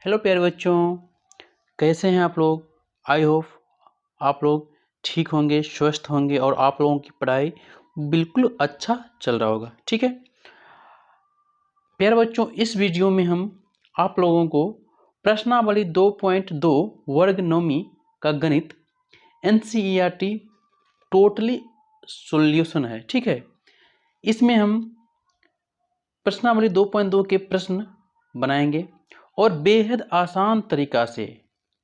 Hello प्यारे बच्चों, कैसे हैं आप लोग। आई होप आप लोग ठीक होंगे, स्वस्थ होंगे और आप लोगों की पढ़ाई बिल्कुल अच्छा चल रहा होगा। ठीक है प्यारे बच्चों, इस वीडियो में हम आप लोगों को प्रश्नावली 2.2 वर्गनोमी का गणित NCERT टोटली सॉल्यूशन है। ठीक है, इसमें हम प्रश्नावली 2.2 के प्रश्न बनाएंगे और बेहद आसान तरीका से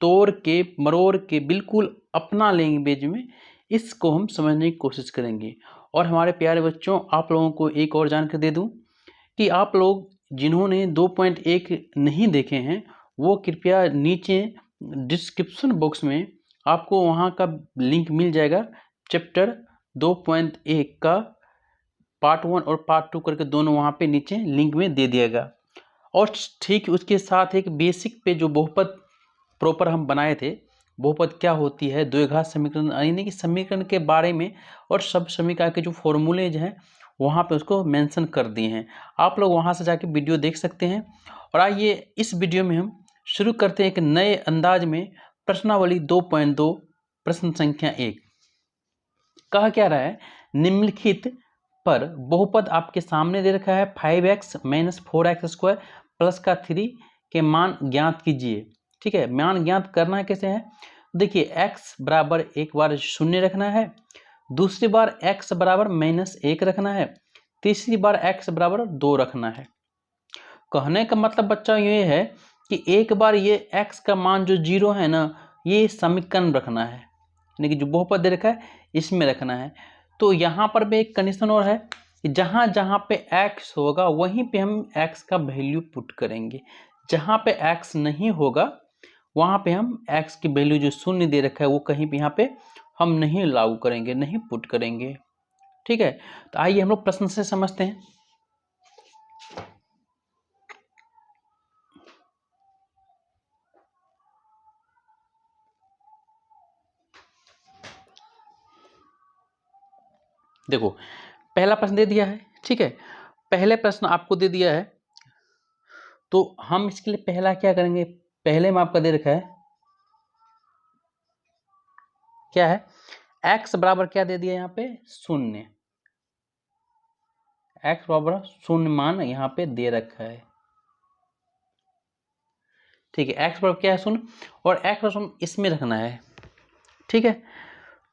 तोड़ के मरोड़ के बिल्कुल अपना लैंग्वेज में इसको हम समझने की कोशिश करेंगे। और हमारे प्यारे बच्चों, आप लोगों को एक और जानकारी दे दूं कि आप लोग जिन्होंने 2.1 नहीं देखे हैं वो कृपया नीचे डिस्क्रिप्शन बॉक्स में आपको वहाँ का लिंक मिल जाएगा। चैप्टर 2.1 का पार्ट 1 और पार्ट 2 करके दोनों वहाँ पे नीचे लिंक में दे दिएगा। और ठीक उसके साथ एक बेसिक पे जो बहुपद प्रॉपर हम बनाए थे, बहुपद क्या होती है, द्विघात समीकरण यानी कि समीकरण के बारे में और सब समीकरण के जो फॉर्मूलेज हैं वहाँ पे उसको मेंशन कर दिए हैं। आप लोग वहाँ से जाके वीडियो देख सकते हैं। और आइए इस वीडियो में हम शुरू करते हैं एक नए अंदाज में। प्रश्नावली 2.2 प्रश्न संख्या 1 कहा क्या रहा है, निम्नलिखित पर बहुपद आपके सामने दे रखा है 5x - 4x² प्लस का 3 के मान ज्ञात कीजिए। ठीक है, मान ज्ञात करना कैसे है, देखिए x बराबर एक बार 0 रखना है, दूसरी बार x बराबर -1 रखना है, तीसरी बार x बराबर 2 रखना है। कहने का मतलब बच्चा ये है कि एक बार ये x का मान जो 0 है ना, ये समीकरण रखना है, यानी कि जो बहुपद दे रखा है इसमें रखना है। तो यहाँ पर भी एक कंडीशन और है कि जहाँ जहाँ पे x होगा वहीं पे हम x का वैल्यू पुट करेंगे। जहाँ पे x नहीं होगा वहाँ पे हम x की वैल्यू जो शून्य दे रखा है वो कहीं पे यहाँ पे हम नहीं लागू करेंगे, नहीं पुट करेंगे। ठीक है, तो आइए हम लोग प्रश्न से समझते हैं। देखो, पहला प्रश्न दे दिया है। ठीक है, पहले प्रश्न आपको दे दिया है तो हम इसके लिए पहला क्या करेंगे, पहले में आपका दे रखा है क्या है, x बराबर क्या दे दिया यहाँ पे 0, x बराबर 0 मान यहाँ पे दे रखा है। ठीक है, x बराबर क्या है 0 और x बराबर 0 इसमें रखना है। ठीक है,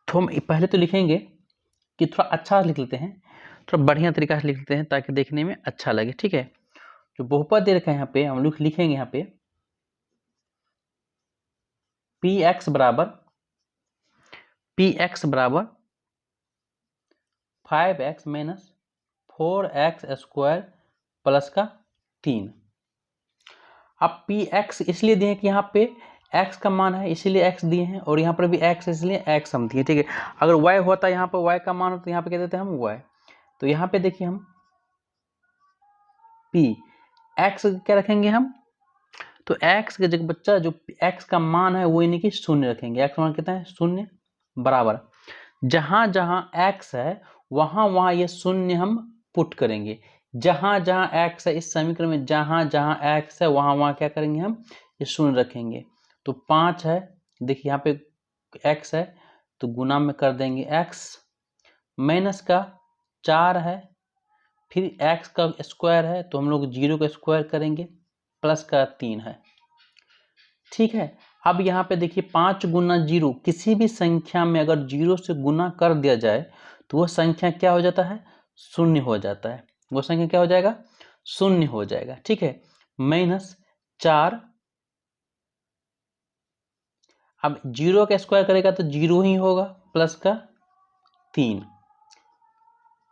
तो हम पहले तो लिखेंगे कि थोड़ा अच्छा लिख लेते हैं, थोड़ा बढ़िया तरीका से लिख लेते हैं ताकि देखने में अच्छा लगे। ठीक है, जो बहुपद दे रखा है यहाँ पे हम लोग लिखेंगे यहाँ पे px बराबर 5x - 4x² प्लस का 3। अब px इसलिए दिए कि यहाँ पे x का मान है इसीलिए x दिए हैं और यहाँ पर भी x इसलिए x हम दिए। ठीक है, अगर y होता यहाँ पर y का मान होता तो यहाँ पे कह देते हैं हम y। तो यहाँ पे देखिए हम p x क्या रखेंगे हम, तो x के जगह बच्चा जो x का मान है वो यानी कि 0 रखेंगे। x मान कितना है 0 बराबर जहां जहां x है वहां वहां ये 0 हम पुट करेंगे। जहां जहां x है इस समीकरण में, जहां जहां x है वहां वहां क्या करेंगे हम ये 0 रखेंगे। तो 5 है, देखिए यहाँ पे x है तो गुना में कर देंगे x, माइनस का 4 है, फिर x का स्क्वायर है तो हम लोग 0 का स्क्वायर करेंगे, प्लस का 3 है। ठीक है, अब यहाँ पे देखिए 5 गुना 0, किसी भी संख्या में अगर 0 से गुना कर दिया जाए तो वह संख्या क्या हो जाता है, 0 हो जाता है। वो संख्या क्या हो जाएगा, 0 हो जाएगा। ठीक है, -4, अब 0 का स्क्वायर करेगा तो 0 ही होगा, प्लस का 3।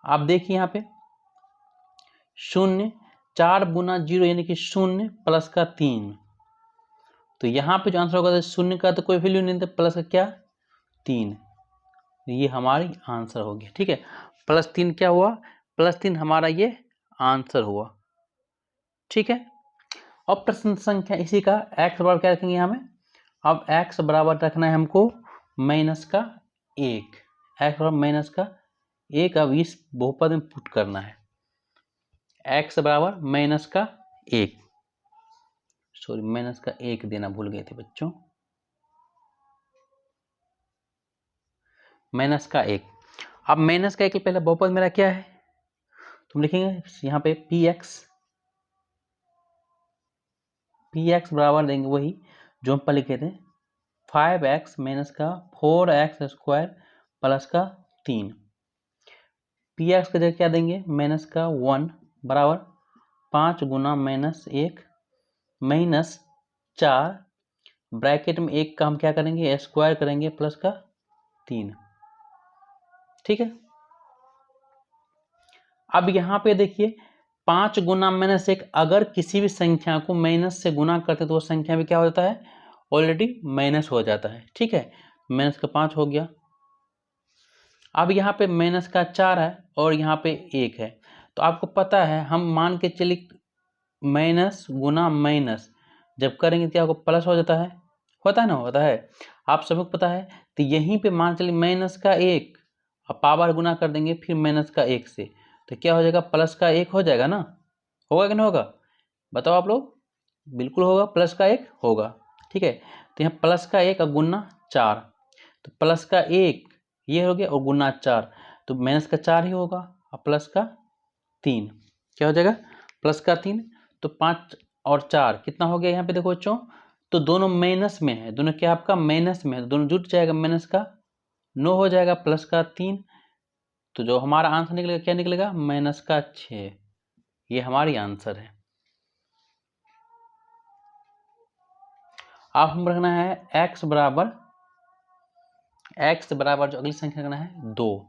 आप देखिए यहाँ पे 0, 4 गुना 0 यानी कि 0 प्लस का 3। तो यहाँ पे जो आंसर होगा 0 का तो कोई वैल्यू नहीं था, प्लस का क्या 3, ये हमारी आंसर होगी। ठीक है, +3 क्या हुआ, +3 हमारा ये आंसर हुआ। ठीक है, अब प्रश्न संख्या इसी का x बराबर क्या रखेंगे यहाँ में, अब x बराबर रखना है हमको -1, x बराबर -1। अब इस बहुपद में पुट करना है x बराबर -1, सॉरी माइनस का 1 देना भूल गए थे बच्चों, माइनस का 1। अब माइनस का 1 के पहले बहुपद मेरा क्या है, तुम लिखेंगे यहाँ पे पी एक्स बराबर देंगे वही जो हम पहले लिखे थे 5x माइनस का 4x स्क्वायर प्लस का 3। पी एक्स का जगह क्या देंगे, माइनस का 1 बराबर 5 गुना माइनस 1 माइनस 4 ब्रैकेट में 1 का हम क्या करेंगे स्क्वायर करेंगे प्लस का 3। ठीक है, अब यहाँ पे देखिए 5 गुना माइनस 1, अगर किसी भी संख्या को माइनस से गुना करते तो वो संख्या में क्या हो जाता है, ऑलरेडी माइनस हो जाता है। ठीक है, माइनस का 5 हो गया। अब यहाँ पे माइनस का 4 है और यहाँ पे 1 है, तो आपको पता है हम मान के चलिए माइनस गुना माइनस जब करेंगे क्या होगा, प्लस हो जाता है, होता है ना, होता है, आप सबको पता है। तो यहीं पे मान चलिए माइनस का 1 अब पावर गुना कर देंगे फिर माइनस का 1 से, तो क्या हो जाएगा, प्लस का 1 हो जाएगा ना, होगा कि नहीं होगा, बताओ आप लोग, बिल्कुल होगा, प्लस का 1 होगा। ठीक है, तो यहाँ प्लस का 1 और गुना 4, तो प्लस का 1 ये हो गया और गुना 4 तो माइनस का 4 ही होगा और प्लस का 3 क्या हो जाएगा, प्लस का 3। तो 5 और 4 कितना हो गया यहाँ पे देखो बच्चों, तो दोनों माइनस में है, दोनों क्या आपका माइनस में है, दोनों जुट जाएगा, माइनस का 9 हो जाएगा प्लस का 3, तो जो हमारा आंसर निकलेगा क्या निकलेगा, माइनस का 6। ये हमारी आंसर है। अब हम रखना है x बराबर जो अगली संख्या रखना है 2।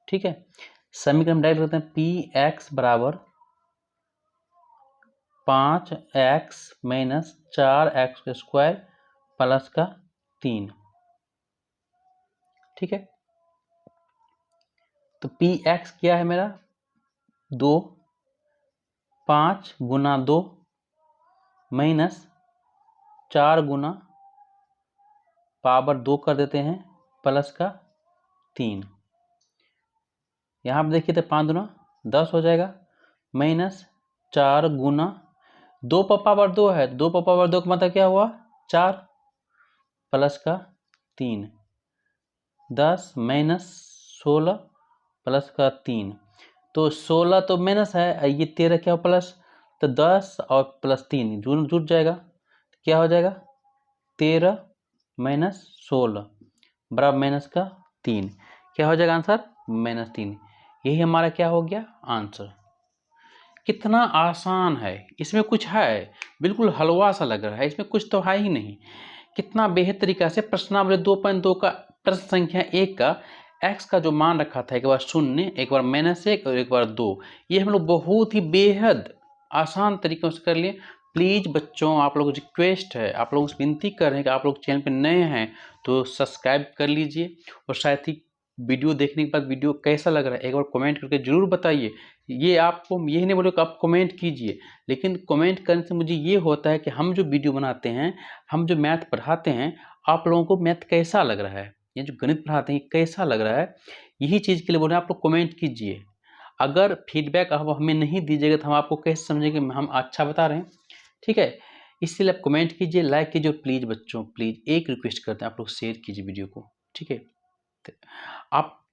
ठीक है, समीकरण डायरेक्ट करते हैं, पी एक्स बराबर 5x minus 4x square plus का 3। ठीक है, तो पी एक्स क्या है मेरा 2, 5 गुना 2 माइनस 4 गुना पावर 2 कर देते हैं प्लस का 3। यहाँ पर देखिए तो 5 दूना 10 हो जाएगा माइनस 4 गुना 2 पर पावर 2 है, 2 पर पावर 2 का मतलब क्या हुआ 4 प्लस का 3, 10 माइनस 16 प्लस का 3, तो 16 तो माइनस है, ये 13 क्या हो प्लस, तो 10 और प्लस 3 जुट जाएगा, क्या हो जाएगा 13 माइनस 16 बराबर माइनस का 3, क्या हो जाएगा आंसर माइनस 3। यही हमारा क्या हो गया आंसर। कितना आसान है, इसमें कुछ है, बिल्कुल हलवा सा लग रहा है, इसमें कुछ तो है ही नहीं। कितना बेहतर तरीका से प्रश्नावली 2.2 का प्रश्न संख्या 1 का x का जो मान रखा था, एक बार 0 एक बार -1 और एक बार 2, ये हम लोग बहुत ही बेहद आसान तरीकों से कर लिए। प्लीज़ बच्चों आप लोगों को रिक्वेस्ट है, आप लोगों से विनती कर रहे हैं कि आप लोग चैनल पर नए हैं तो सब्सक्राइब कर लीजिए, और साथ ही वीडियो देखने के बाद वीडियो कैसा लग रहा है एक बार कमेंट करके ज़रूर बताइए। ये आपको यही नहीं बोलो कि आप कमेंट कीजिए, लेकिन कमेंट करने से मुझे ये होता है कि हम जो वीडियो बनाते हैं, हम जो मैथ पढ़ाते हैं, आप लोगों को मैथ कैसा लग रहा है, ये जो गणित पढ़ाते हैं कैसा लग रहा है, यही चीज़ के लिए बोल रहे हैं आप लोग कमेंट कीजिए। अगर फीडबैक आप हमें नहीं दीजिएगा तो हम आपको कैसे समझेंगे हम अच्छा बता रहे हैं। ठीक है, इसलिए आप कमेंट कीजिए, लाइक कीजिए, और प्लीज़ बच्चों प्लीज़ एक रिक्वेस्ट करते हैं आप लोग शेयर कीजिए वीडियो को। ठीक है, आप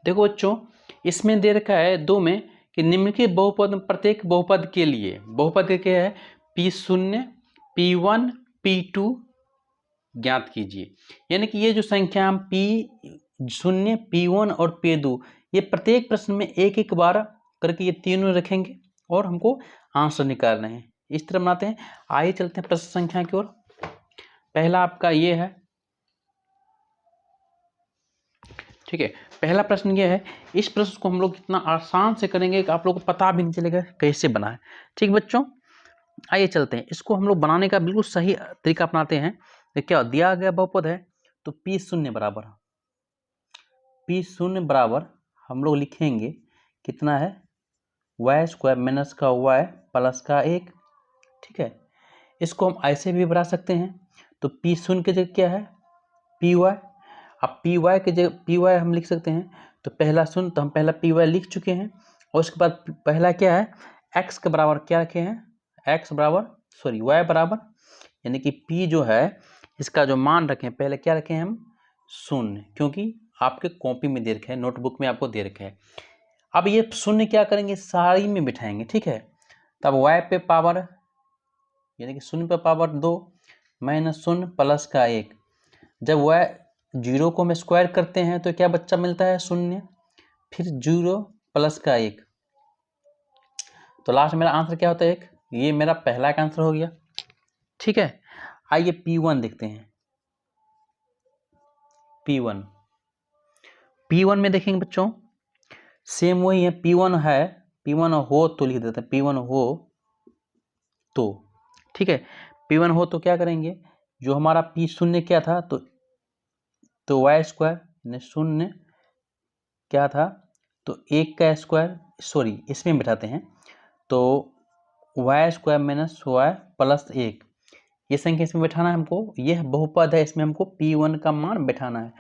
देखो बच्चों इसमें दे रखा है 2 में कि निम्नलिखित बहुपद में प्रत्येक बहुपद के लिए बहुपद क्या है P0 P1 P2 ज्ञात कीजिए। यानी कि ये जो संख्या हम P0 P1 और P2 ये प्रत्येक प्रश्न में एक एक बार करके ये तीनों रखेंगे और हमको आंसर निकालना है। इस तरह बनाते हैं। आइए चलते हैं प्रश्न संख्या की ओर। पहला आपका ये है, ठीक है, पहला प्रश्न ये है, इस प्रश्न को हम लोग इतना आसान से करेंगे कि आप लोगों को पता भी नहीं चलेगा कैसे बना है। ठीक बच्चों, आइए चलते हैं, इसको हम लोग बनाने का बिल्कुल सही तरीका अपनाते हैं। तो क्या दिया गया बहुपद है तो P0 बराबर हम लोग लिखेंगे कितना है y स्क्वायर माइनस का y प्लस का 1। ठीक है, इसको हम ऐसे भी बना सकते हैं, तो P0 की जगह क्या है py, अब py की जगह py हम लिख सकते हैं, तो पहला शून्य तो हम पहला py लिख चुके हैं, और उसके बाद पहला क्या है x के बराबर क्या रखे हैं, y बराबर, यानी कि p जो है इसका जो मान रखे हैं, पहले क्या रखे हैं हम, 0, क्योंकि आपके कॉपी में दे रखे हैं, नोटबुक में आपको दे रखे हैं। अब ये 0 क्या करेंगे, सारी में बिठाएंगे, ठीक है। तब y पे पावर, यानी कि 0 पे पावर 2 -0 प्लस का 1, जब y 0 को हम स्क्वायर करते हैं तो क्या बच्चा मिलता है, 0, फिर 0 प्लस का 1, तो लास्ट मेरा आंसर क्या होता है, 1। ये मेरा पहला का आंसर हो गया, ठीक है। आइए P1 देखते हैं। P1 में देखेंगे बच्चों, सेम वही है, P1 है, P1 हो तो लिख देते हैं, P1 हो तो, ठीक है। P1 हो तो क्या करेंगे, जो हमारा P0 क्या था, तो y स्क्वायर 0 क्या था, तो 1 का स्क्वायर, सॉरी इसमें बिठाते हैं, तो y square minus y plus 1, ये संख्या इसमें बैठाना है हमको, यह बहुपद है, इसमें हमको P1 का मान बैठाना है,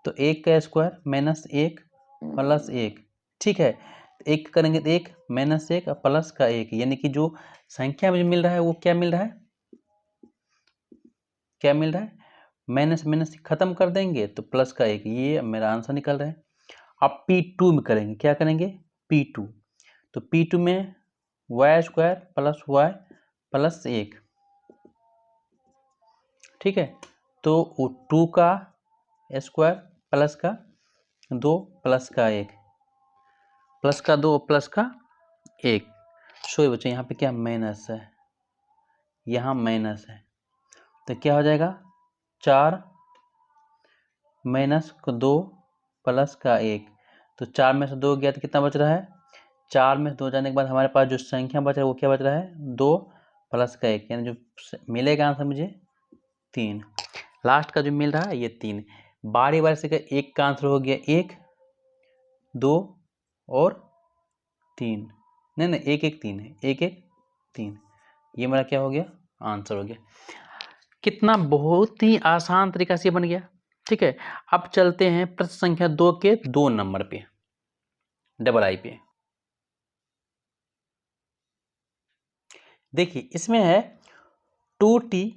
तो 1 का स्क्वायर माइनस 1 प्लस 1, ठीक है। 1 करेंगे तो 1 माइनस 1 प्लस का 1, यानी कि जो संख्या मुझे मिल रहा है वो क्या मिल रहा है, माइनस माइनस खत्म कर देंगे तो प्लस का 1, ये मेरा आंसर निकल रहा है। अब P2 में करेंगे, क्या करेंगे, P2, तो P2 में y square plus y plus 1, ठीक है। तो 2 का स्क्वायर प्लस का 2 प्लस का 1 प्लस का 2 प्लस का 1, सो बच्चे यहाँ पे क्या माइनस है, यहाँ माइनस है, तो क्या हो जाएगा, 4 माइनस 2 प्लस का 1, तो 4 में से 2 गया तो कितना बच रहा है, 4 में से 2 जाने के बाद हमारे पास जो संख्या बच रहा है वो क्या बच रहा है, 2 प्लस का 1, यानी जो मिलेगा आंसर मुझे 3, लास्ट का जो मिल रहा है ये 3। बारी बारी से एक का आंसर हो गया 1 2 और 3, नहीं 1 1 3 है, 1 1 3, ये मेरा क्या हो गया, आंसर हो गया। कितना बहुत ही आसान तरीका से बन गया, ठीक है। अब चलते हैं प्रश्न संख्या 2 के 2 नंबर पे, डबल आई पे। देखिए इसमें है 2t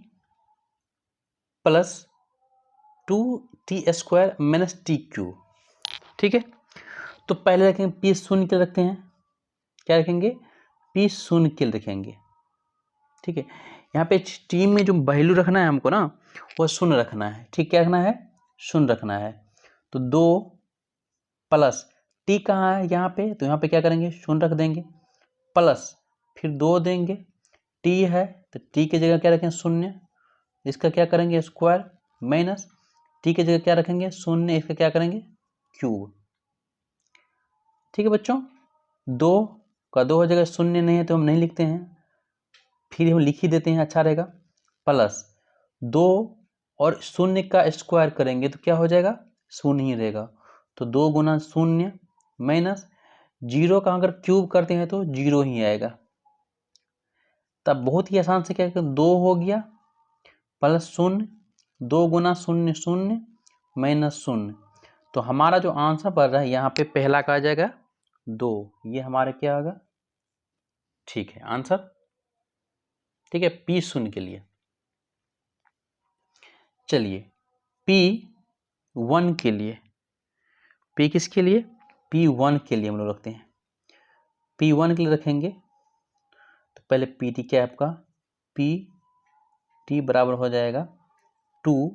plus 2t square minus T cube, ठीक है। तो पहले रखेंगे P0 के लिए रखते हैं, क्या रखेंगे, P0 के लिए रखेंगे, ठीक है। यहाँ पे टी में जो वैल्यू रखना है हमको ना, वो 0 रखना है, ठीक, क्या रखना है, 0 रखना है। तो 2 प्लस टी कहाँ है यहाँ पे, तो यहाँ पे क्या करेंगे, 0 रख देंगे, प्लस फिर 2 देंगे, टी है तो टी की जगह क्या रखें, 0, इसका क्या करेंगे स्क्वायर, माइनस टी की जगह क्या रखेंगे 0, इसका क्या करेंगे क्यूब, ठीक है बच्चों। 2 का 2 हो जाएगा, 0 नहीं है तो हम नहीं लिखते हैं, फिर हम लिख ही देते हैं, अच्छा रहेगा, प्लस 2 और 0 का स्क्वायर करेंगे तो क्या हो जाएगा, 0 ही रहेगा, तो 2 गुना 0 माइनस 0 का अगर क्यूब करते हैं तो 0 ही आएगा। तब बहुत ही आसान से क्या करें, 2 हो गया प्लस 0, 2 गुना 0 0 माइनस 0, तो हमारा जो आंसर पड़ रहा है यहाँ पे पहला का आ जाएगा 2, ये हमारा क्या होगा, ठीक है आंसर, ठीक है P0 के लिए। चलिए P1 के लिए, P किसके लिए, P1 के लिए हम लोग रखते हैं, P1 के लिए रखेंगे तो पहले PT क्या है आपका, PT बराबर हो जाएगा 2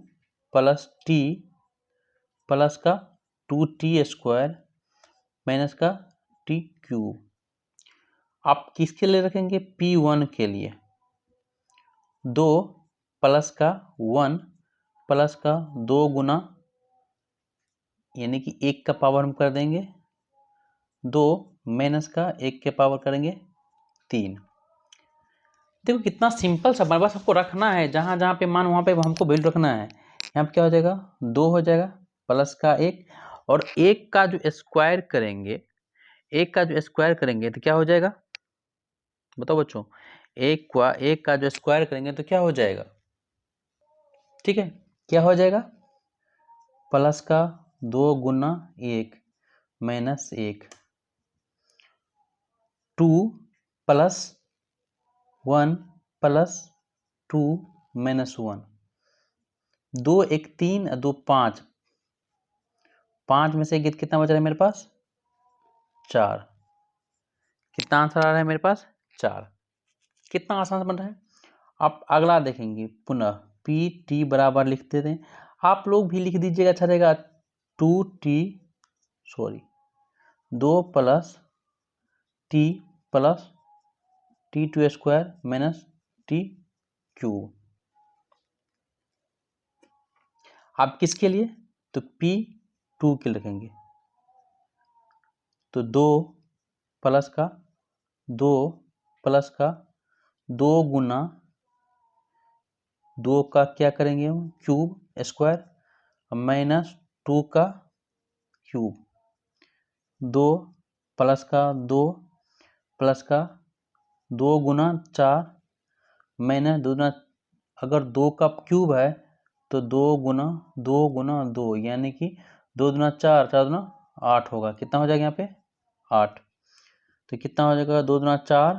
प्लस T प्लस का 2t स्क्वायर माइनस का t क्यूब। आप किसके लिए रखेंगे, P1 के लिए, 2 प्लस का 1 प्लस का 2 गुना, यानी कि 1 का पावर हम कर देंगे 2 माइनस का 1 के पावर करेंगे 3। देखो कितना सिंपल सा, बस आपको रखना है, जहाँ जहाँ पे मान वहाँ पे हमको वैल्यू रखना है। यहाँ पे क्या हो जाएगा, 2 हो जाएगा प्लस का 1, और 1 का जो स्क्वायर करेंगे, 1 का जो स्क्वायर करेंगे तो क्या हो जाएगा, बताओ बच्चों, 1 का जो स्क्वायर करेंगे तो क्या हो जाएगा, ठीक है, क्या हो जाएगा, प्लस का 2 गुना 1 माइनस 1, 2 प्लस 1 प्लस 2 माइनस 1, 2 1 3 2 5, 5 में से कितना बच रहा है मेरे पास? 4। कितना आंसर आ रहा है मेरे पास? 4। कितना आसान बन रहा है। आप अगला देखेंगे पुनः पी टी बराबर लिख देते हैं। आप लोग भी लिख दीजिएगा, अच्छा रहेगा। 2 plus T plus T two square minus T cube. आप किसके लिए? तो पी 2 के लिए रखेंगे। तो 2 प्लस का 2 प्लस का 2 गुना 2 का क्या करेंगे हम? क्यूब स्क्वायर माइनस 2 का क्यूब। 2 प्लस का 2 प्लस का 2 गुना 4 माइनस 2 गुना, अगर 2 का क्यूब है तो 2 गुना 2 यानी कि 2 गुना 4, 4 गुना 8 होगा। कितना हो जाएगा यहाँ पे? 8। तो कितना हो जाएगा? 2 गुना 4,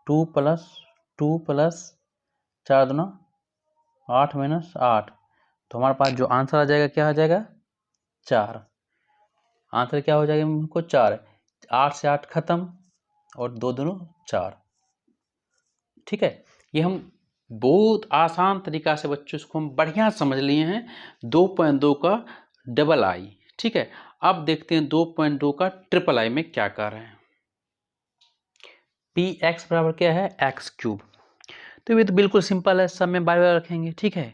2 प्लस 4 गुना 8 माइनस 8। तो हमारे पास जो आंसर आ जाएगा क्या आ जाएगा? 4। आंसर क्या हो जाएगा हमको? 4। 8 से 8 खत्म और 2 दूनी 4। ठीक है, ये हम बहुत आसान तरीका से बच्चों इसको हम बढ़िया समझ लिए हैं। 2.2 का डबल आई। ठीक है, अब देखते हैं 2.2 का ट्रिपल आई में क्या कर रहे हैं। पी एक्स बराबर क्या है? X cube. तो ये तो बिल्कुल सिंपल है, सब में बार बार रखेंगे। ठीक है,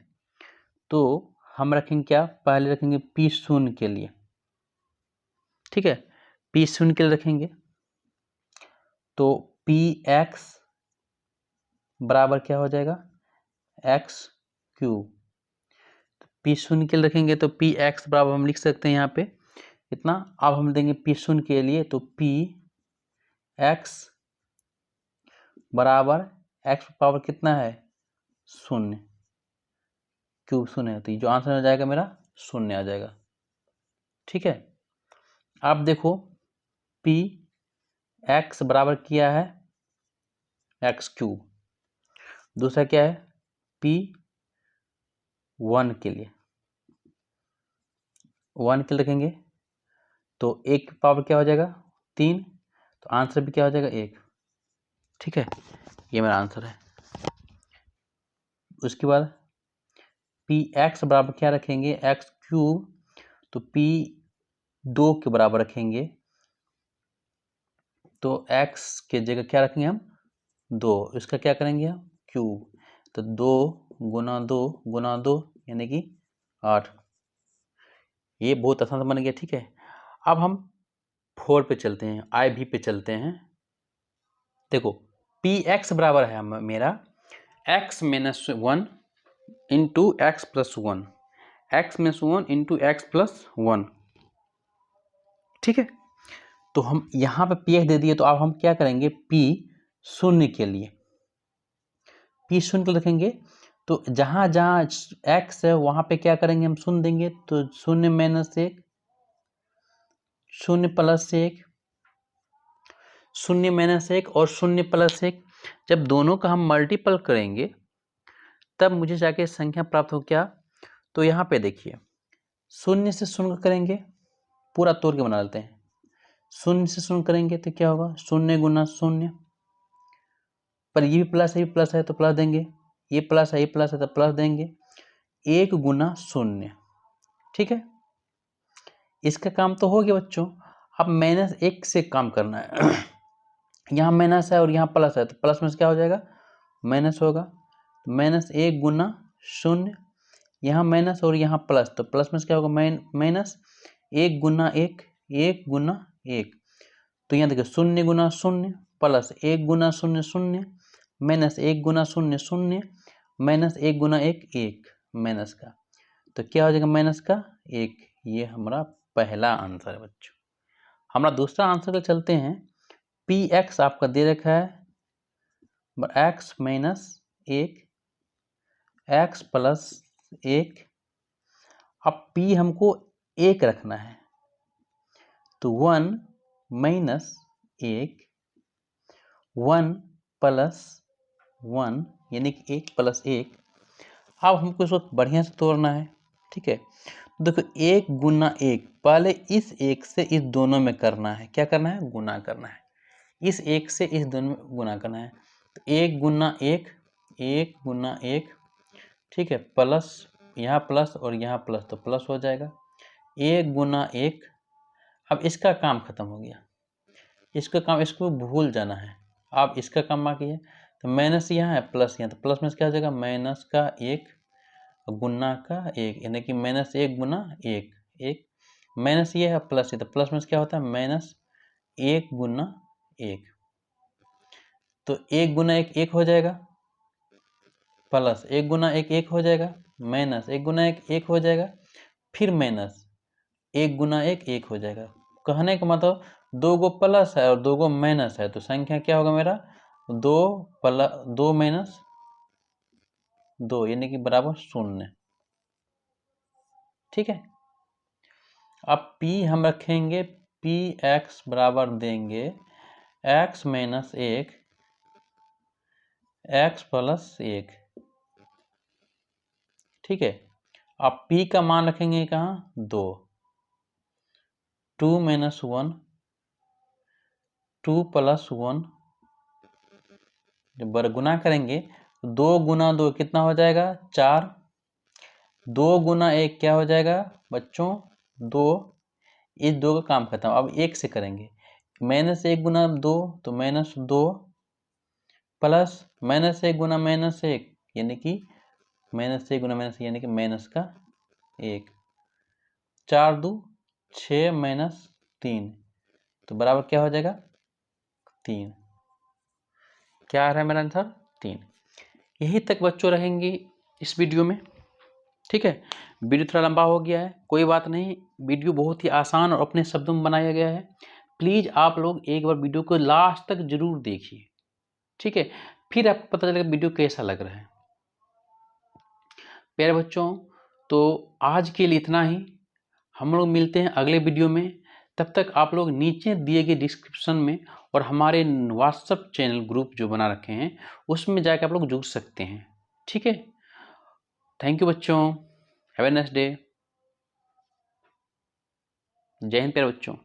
तो हम रखेंगे क्या? पहले रखेंगे पी शून्य के लिए। ठीक है, पी शून्य के लिए रखेंगे तो पी एक्स बराबर क्या हो जाएगा? X cube. पी शून्य के लिए रखेंगे तो पी एक्स बराबर हम लिख सकते हैं यहाँ पे कितना। अब हम देंगे पी शून्य के लिए तो पी एक्स बराबर एक्स पावर कितना है? शून्य। क्यूब शून्य है, तो जो आंसर आ जाएगा मेरा शून्य आ जाएगा। ठीक है, आप देखो पी एक्स बराबर किया है एक्स क्यूब। दूसरा क्या है? पी 1 के लिए 1 के लिए रखेंगे तो 1 पावर क्या हो जाएगा? 3। तो आंसर भी क्या हो जाएगा? 1। ठीक है, ये मेरा आंसर है। उसके बाद पी एक्स बराबर क्या रखेंगे? X cube. तो पी 2 के बराबर रखेंगे तो एक्स के जगह क्या रखेंगे हम? 2। इसका क्या करेंगे हम? क्यूब। तो 2 गुना 2 गुना 2 यानी कि 8। ये बहुत आसान बन गया। ठीक है, अब हम 4 पे चलते हैं, आई भी पे चलते हैं। देखो पी एक्स बराबर है मेरा x minus 1 into x plus 1, x minus 1 into x plus 1। ठीक है, तो हम यहाँ पे पी एक्स दे दिए तो अब हम क्या करेंगे? पी शून्य के लिए पी शून्य के लिए रखेंगे तो जहाँ जहाँ एक्स है वहाँ पे क्या करेंगे? हम शून्य देंगे तो 0 माइनस 1, 0 प्लस 1, 0 माइनस 1 और 0 प्लस 1। जब दोनों का हम मल्टीपल करेंगे तब मुझे जाके संख्या प्राप्त हो क्या? तो यहाँ पे देखिए 0 से 0 करेंगे, पूरा तोड़ के बना लेते हैं। 0 से 0 करेंगे तो क्या होगा? 0 गुना 0, पर ये भी प्लस है, ये प्लस है तो प्लस देंगे, ये प्लस है, ये प्लस है तो प्लस देंगे। 1 गुना 0। ठीक है, इसका काम तो हो गया बच्चों। अब माइनस 1 से काम करना है। यहाँ माइनस है और यहाँ प्लस है तो प्लस में से क्या हो जाएगा? माइनस होगा। माइनस 1 गुना 0, यहाँ माइनस और यहाँ प्लस तो प्लस में से क्या होगा? माइनस 1 गुना 1, 1 गुना 1। तो यहाँ देखिए 0 गुना 0 प्लस 1 गुना 0 0 माइनस 1 गुना 0 0 माइनस 1 गुना 1 1 माइनस का, तो क्या हो जाएगा? माइनस का 1। ये हमारा पहला आंसर है बच्चों। हमारा दूसरा आंसर पे चलते हैं। पी एक्स आपका दे रखा है एक्स माइनस 1, एक्स प्लस 1। अब पी हमको 1 रखना है तो 1 माइनस 1 1 प्लस 1 यानी कि 1 प्लस 1। अब हमको इसको बढ़िया से तोड़ना है, ठीक है। देखो 1 गुना 1, पहले इस 1 से इस दोनों में करना है, क्या करना है, गुना करना है। इस 1 से इस दोनों में गुना करना है, तो 1 गुना 1, 1 गुना 1, ठीक है, प्लस यहाँ प्लस और यहाँ प्लस, तो प्लस हो जाएगा 1 गुना 1। अब इसका काम खत्म हो गया, इसका काम, इसको भूल जाना है। आप इसका काम बाकी है, तो माइनस यहाँ है, प्लस यहाँ, तो प्लस में क्या हो जाएगा, माइनस का 1 गुना का 1, यानी कि माइनस 1 गुना 1, 1 माइनस ये है, प्लस ये, तो प्लस में क्या होता है, माइनस 1 गुना 1, तो 1 गुना 1 1 हो जाएगा, प्लस 1 गुना 1 1 हो जाएगा, माइनस 1 गुना 1 1 हो जाएगा, फिर माइनस 1 गुना 1 1 हो जाएगा। कहने का मतलब 2 गो प्लस है और 2 गो माइनस है, तो संख्या क्या होगा मेरा, 2 प्लस 2 माइनस 2 यानी कि बराबर 0, ठीक है। अब p हम रखेंगे, पी एक्स बराबर देंगे x माइनस 1 x प्लस 1, ठीक है। अब p का मान रखेंगे कहाँ, 2, 2 माइनस 1 2 प्लस 1, जब गुना करेंगे 2 गुना 2 कितना हो जाएगा, 4, 2 गुना 1 क्या हो जाएगा बच्चों, 2, इस 2 का काम खत्म। अब 1 से करेंगे, माइनस 1 गुना 2 तो माइनस 2, प्लस माइनस 1 गुना माइनस 1 यानी कि माइनस 1 गुना माइनस यानी कि माइनस का 1, 4 2 6 माइनस 3, तो बराबर क्या हो जाएगा, 3। क्या आ रहा है मेरा आंसर, 3। यही तक बच्चों रहेंगे इस वीडियो में, ठीक है। वीडियो थोड़ा लंबा हो गया है, कोई बात नहीं, वीडियो बहुत ही आसान और अपने शब्दों में बनाया गया है। प्लीज़ आप लोग एक बार वीडियो को लास्ट तक जरूर देखिए, ठीक है, फिर आपको पता चलेगा वीडियो कैसा लग रहा है। प्यारे बच्चों, तो आज के लिए इतना ही, हम लोग मिलते हैं अगले वीडियो में। तब तक आप लोग नीचे दिए गए डिस्क्रिप्शन में और हमारे व्हाट्सएप चैनल ग्रुप जो बना रखे हैं उसमें जाकर आप लोग जुड़ सकते हैं, ठीक है। थैंक यू बच्चों, हैव ए नाइस डे। जय हिंद प्यारे बच्चों।